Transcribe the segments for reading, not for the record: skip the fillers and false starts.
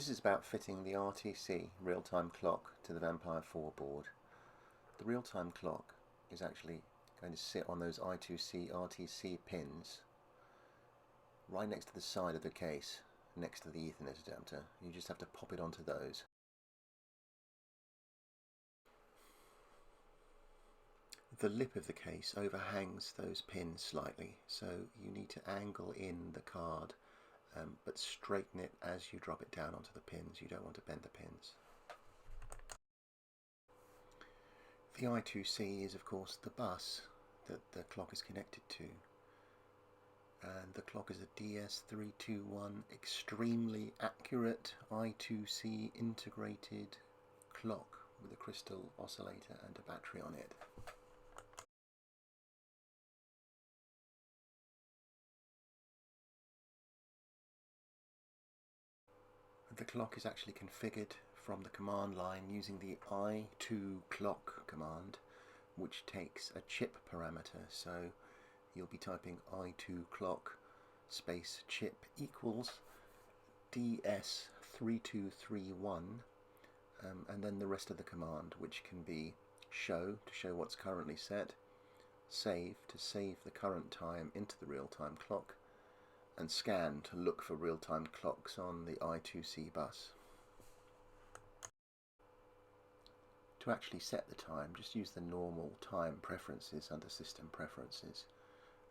This is about fitting the RTC real-time clock to the Vampire 4 board. The real-time clock is actually going to sit on those I2C RTC pins right next to the side of the case, next to the Ethernet adapter. You just have to pop it onto those. The lip of the case overhangs those pins slightly, so you need to angle in the card but straighten it as you drop it down onto the pins. You don't want to bend the pins. The I2C is of course the bus that the clock is connected to, and the clock is a DS321 extremely accurate I2C integrated clock with a crystal oscillator and a battery on it. The clock is actually configured from the command line using the i2clock command, which takes a chip parameter. So you'll be typing i2clock space chip equals DS3231 and then the rest of the command, which can be show to show what's currently set, save to save the current time into the real-time clock, and scan to look for real-time clocks on the I2C bus. To actually set the time, just use the normal time preferences under System Preferences,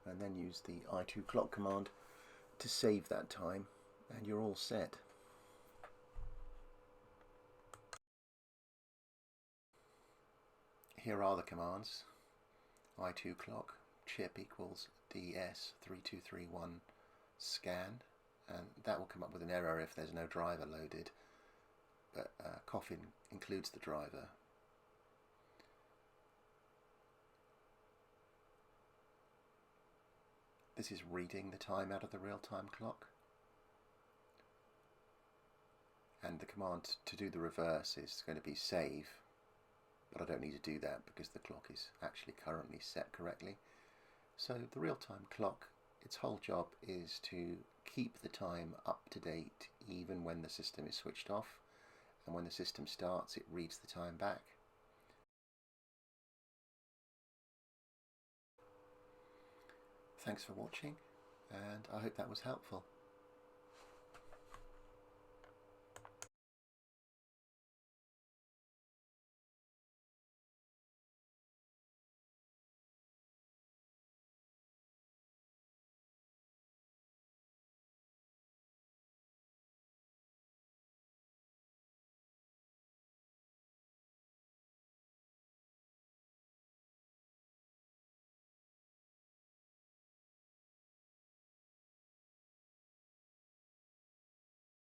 and then use the i2clock command to save that time, and you're all set. Here are the commands. i2clock chip equals DS3231 scan, and that will come up with an error if there's no driver loaded, but Coffin includes the driver. This is reading the time out of the real-time clock, and the command to do the reverse is going to be save, but I don't need to do that because the clock is actually currently set correctly. So the real-time clock, its whole job is to keep the time up to date even when the system is switched off, and when the system starts it reads the time back. Thanks for watching, and I hope that was helpful.